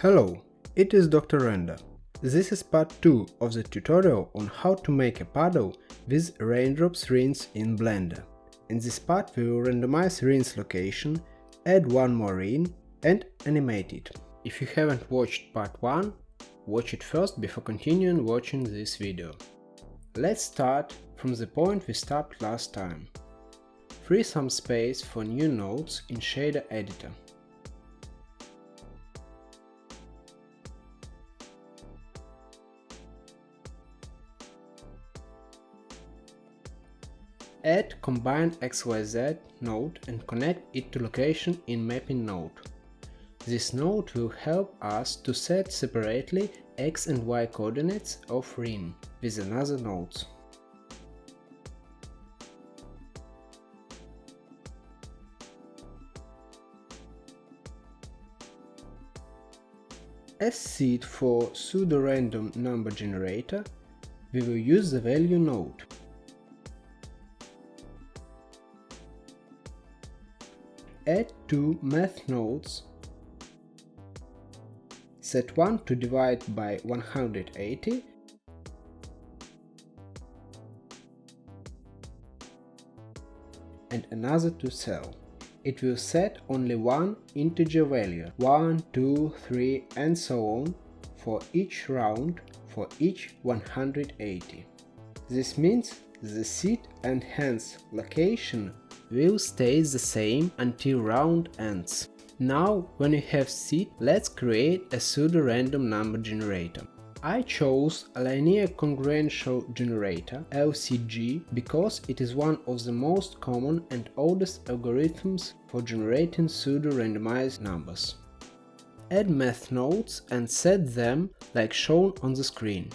Hello, it is Dr. Randa. This is part 2 of the tutorial on how to make a puddle with raindrops rinse in Blender. In this part we will randomize rinse location, add one more ring and animate it. If you haven't watched part 1, watch it first before continuing watching this video. Let's start from the point we stopped last time. Free some space for new nodes in shader editor. Add combined XYZ node and connect it to location in mapping node. This node will help us to set separately X and Y coordinates of ring with another nodes. As seed for pseudorandom number generator, we will use the value node. Add two math nodes, set one to divide by 180 and another to cell. It will set only one integer value, 1, 2, 3 and so on for each round for each 180. This means the seed and hence location will stay the same until round ends. Now, when you have seed, let's create a pseudorandom number generator. I chose a linear congruential generator (LCG) because it is one of the most common and oldest algorithms for generating pseudo-randomized numbers. Add math nodes and set them like shown on the screen.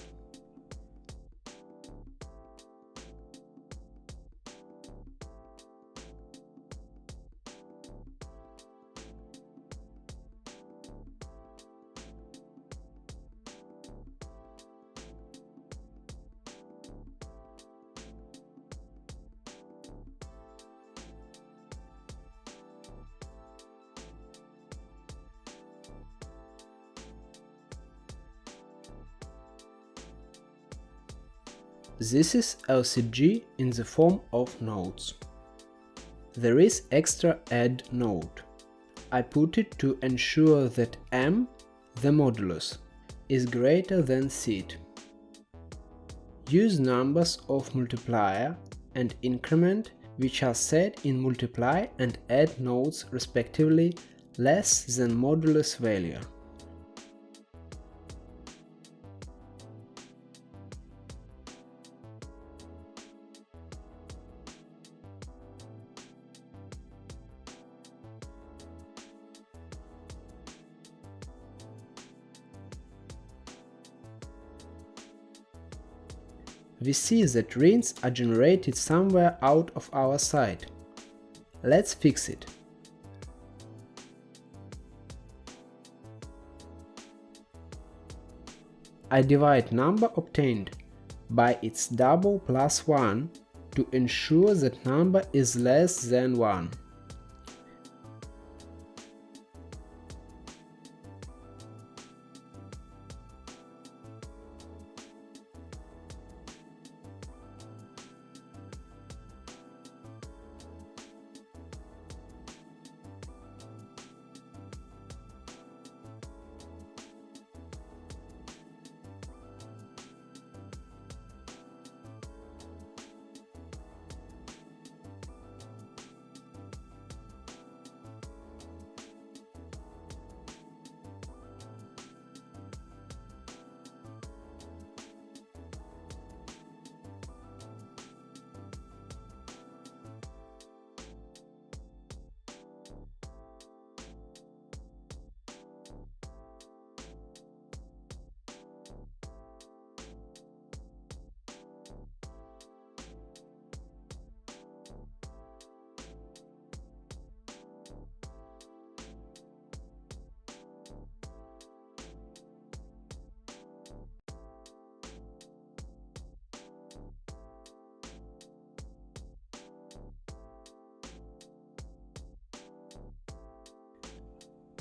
This is LCG in the form of nodes. There is extra add node. I put it to ensure that m, the modulus, is greater than seed. Use numbers of multiplier and increment which are set in multiply and add nodes respectively less than modulus value. We see that rings are generated somewhere out of our sight. Let's fix it. I divide number obtained by its double plus 1 to ensure that number is less than 1.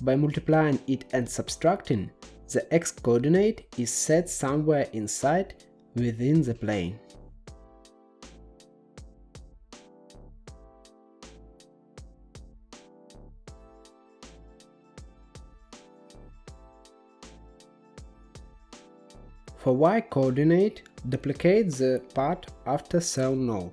By multiplying it and subtracting, the x-coordinate is set somewhere inside within the plane. For y-coordinate, duplicate the path after cell node.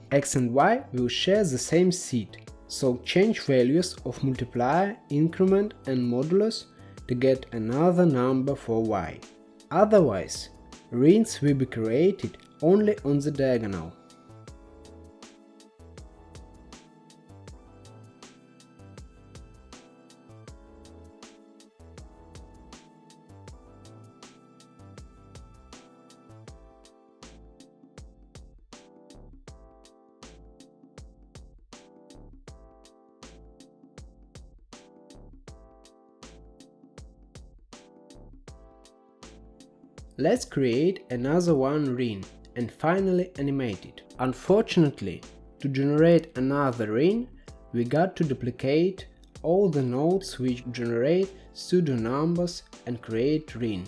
X and y will share the same seed, so change values of multiplier, increment and modulus to get another number for y. Otherwise, rings will be created only on the diagonal. Let's create another one ring and finally animate it. Unfortunately, to generate another ring, we got to duplicate all the nodes which generate pseudo numbers and create ring.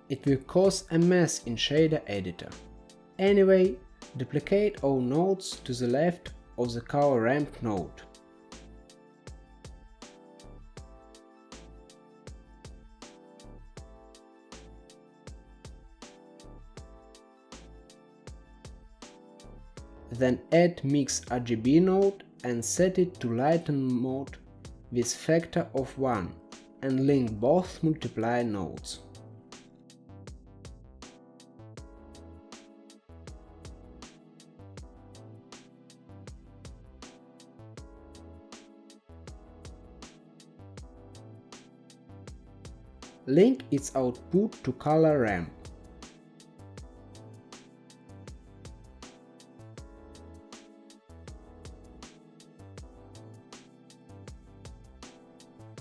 It will cause a mess in shader editor. Anyway, duplicate all nodes to the left of the color ramp node. Then add Mix RGB node and set it to lighten mode with factor of 1 and link both multiply nodes. Link its output to color ramp.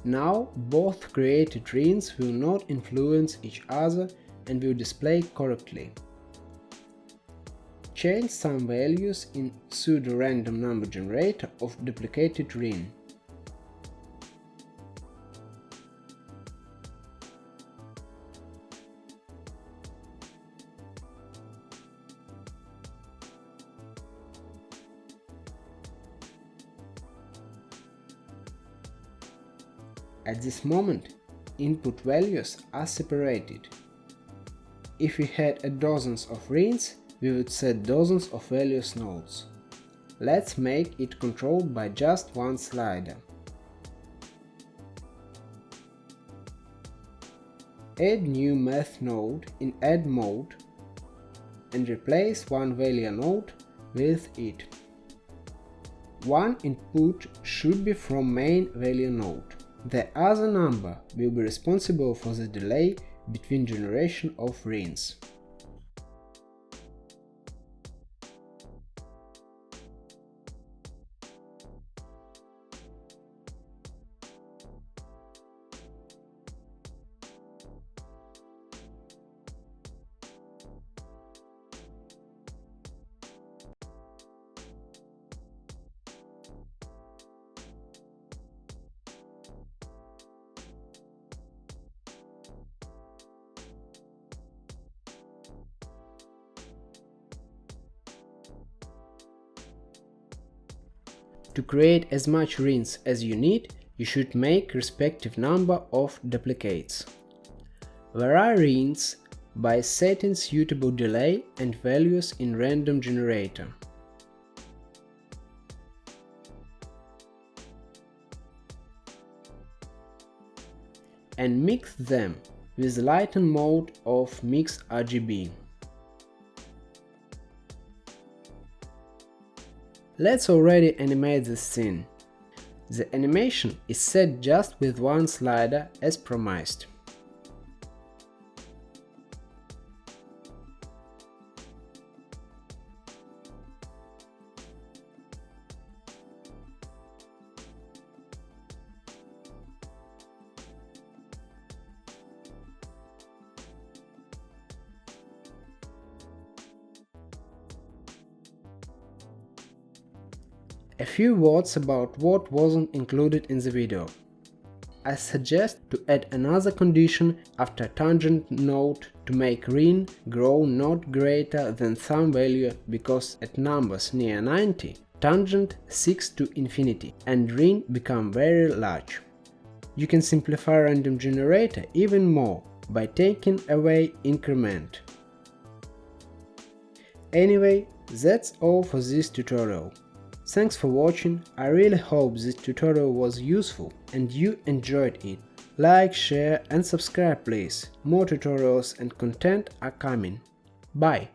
Now both created rings will not influence each other and will display correctly. Change some values in pseudo-random number generator of duplicated ring. At this moment, input values are separated. If we had a dozens of rings, we would set dozens of values nodes. Let's make it controlled by just one slider. Add new math node in add mode and replace one value node with it. One input should be from main value node. The other number will be responsible for the delay between generation of rings. To create as much rings as you need, you should make respective number of duplicates. Vary rings by setting suitable delay and values in random generator. And mix them with lighten mode of Mix RGB. Let's already animate the scene. The animation is set just with one slider as promised. A few words about what wasn't included in the video. I suggest to add another condition after tangent node to make ring grow not greater than some value, because at numbers near 90, tangent seeks to infinity and ring become very large. You can simplify random generator even more by taking away increment. Anyway, that's all for this tutorial. Thanks for watching, I really hope this tutorial was useful and you enjoyed it. Like, share and subscribe please, more tutorials and content are coming. Bye!